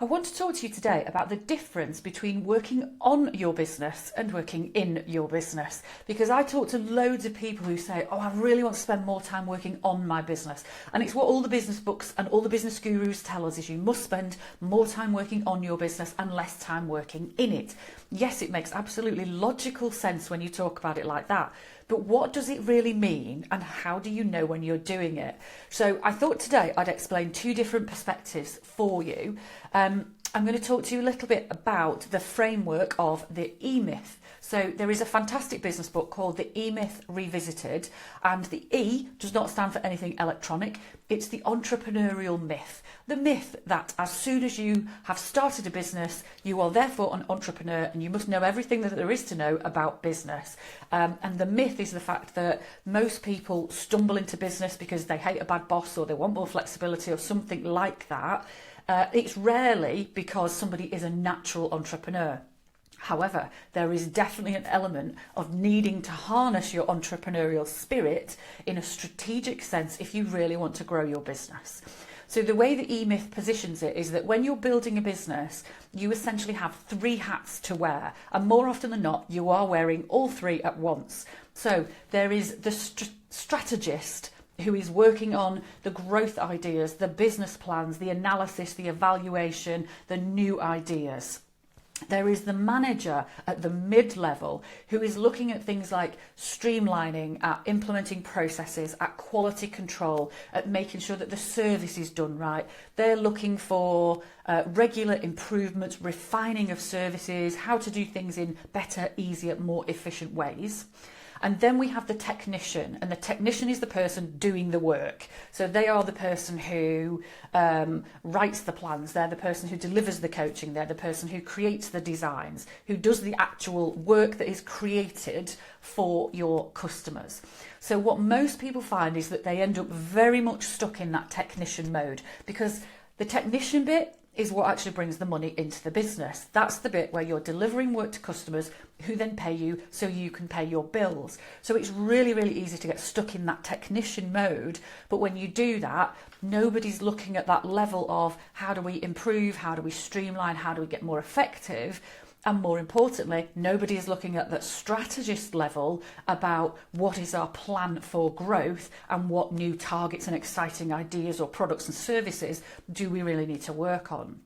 I want to talk to you today about the difference between working on your business and working in your business, because I talk to loads of people who say, oh, I really want to spend more time working on my business. And it's what all the business books and all the business gurus tell us, is you must spend more time working on your business and less time working in it. Yes, it makes absolutely logical sense when you talk about it like that. But what does it really mean, and how do you know when you're doing it? So I thought today I'd explain two different perspectives for you. I'm going to talk to you a little bit about the framework of the E-Myth. So there is a fantastic business book called The E-Myth Revisited, and the E does not stand for anything electronic. It's the entrepreneurial myth. The myth that as soon as you have started a business, you are therefore an entrepreneur and you must know everything that there is to know about business. And the myth is the fact that most people stumble into business because they hate a bad boss or they want more flexibility or something like that. It's rarely because somebody is a natural entrepreneur. However, there is definitely an element of needing to harness your entrepreneurial spirit in a strategic sense if you really want to grow your business. So the way the E-Myth positions it is that when you're building a business, you essentially have three hats to wear. And more often than not, you are wearing all three at once. So there is the strategist, who is working on the growth ideas, the business plans, the analysis, the evaluation, the new ideas. There is the manager at the mid-level who is looking at things like streamlining, at implementing processes, at quality control, at making sure that the service is done right. They're looking for regular improvements, refining of services, how to do things in better, easier, more efficient ways. And then we have the technician, and the technician is the person doing the work. So they are the person who writes the plans, they're the person who delivers the coaching, they're the person who creates the designs, who does the actual work that is created for your customers. So what most people find is that they end up very much stuck in that technician mode, because the technician bit is what actually brings the money into the business. That's the bit where you're delivering work to customers who then pay you so you can pay your bills. So it's really, really easy to get stuck in that technician mode. But when you do that, nobody's looking at that level of how do we improve, how do we streamline, how do we get more effective? And more importantly, nobody is looking at that strategist level about what is our plan for growth and what new targets and exciting ideas or products and services do we really need to work on.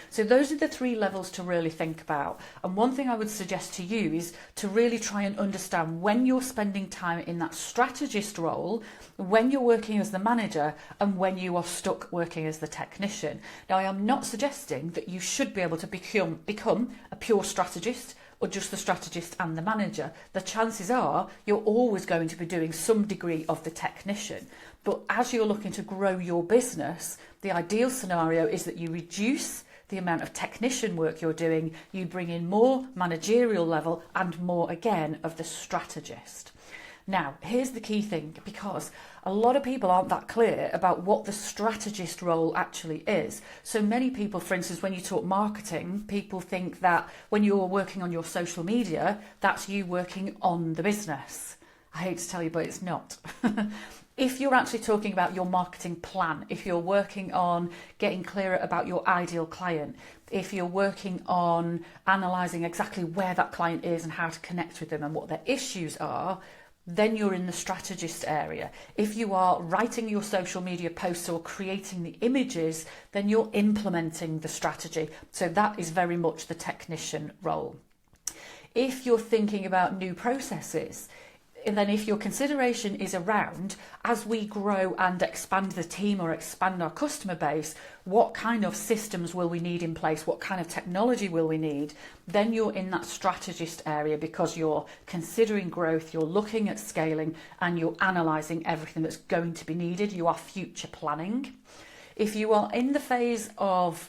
So those are the three levels to really think about. And one thing I would suggest to you is to really try and understand when you're spending time in that strategist role, when you're working as the manager, and when you are stuck working as the technician. Now, I am not suggesting that you should be able to become a pure strategist or just the strategist and the manager. The chances are you're always going to be doing some degree of the technician. But as you're looking to grow your business, the ideal scenario is that you reduce the amount of technician work you're doing, you bring in more managerial level and more again of the strategist. Now, here's the key thing, because a lot of people aren't that clear about what the strategist role actually is. So many people, for instance, when you talk marketing, people think that when you're working on your social media, that's you working on the business. I hate to tell you, but it's not. If you're actually talking about your marketing plan, if you're working on getting clearer about your ideal client, if you're working on analysing exactly where that client is and how to connect with them and what their issues are, then you're in the strategist area. If you are writing your social media posts or creating the images, then you're implementing the strategy. So that is very much the technician role. If you're thinking about new processes, and then if your consideration is around, as we grow and expand the team or expand our customer base, what kind of systems will we need in place? What kind of technology will we need? Then you're in that strategist area, because you're considering growth, you're looking at scaling, and you're analysing everything that's going to be needed. You are future planning. If you are in the phase of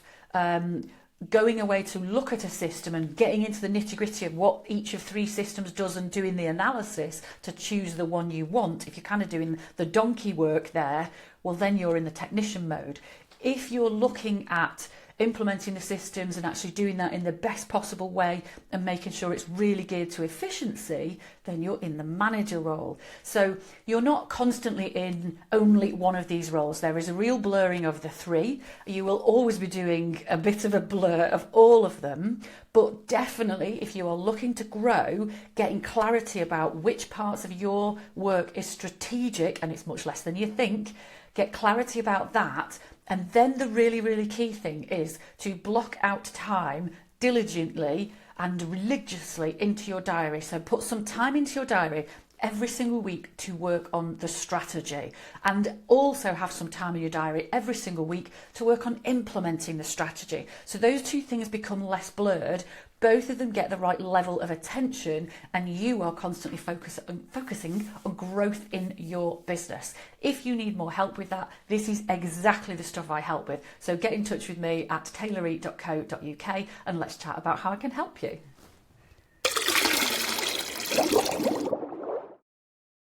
going away to look at a system and getting into the nitty-gritty of what each of three systems does and doing the analysis to choose the one you want, if you're kind of doing the donkey work there, well, then you're in the technician mode. If you're looking at implementing the systems and actually doing that in the best possible way and making sure it's really geared to efficiency, then you're in the manager role. So you're not constantly in only one of these roles. There is a real blurring of the three. You will always be doing a bit of a blur of all of them, but definitely if you are looking to grow, getting clarity about which parts of your work is strategic, and it's much less than you think, get clarity about that. And then the really, really key thing is to block out time diligently and religiously into your diary. So put some time into your diary every single week to work on the strategy, and also have some time in your diary every single week to work on implementing the strategy. So those two things become less blurred. Both of them get the right level of attention, and you are constantly focusing on growth in your business. If you need more help with that, this is exactly the stuff I help with. So get in touch with me at tayloreat.co.uk and let's chat about how I can help you.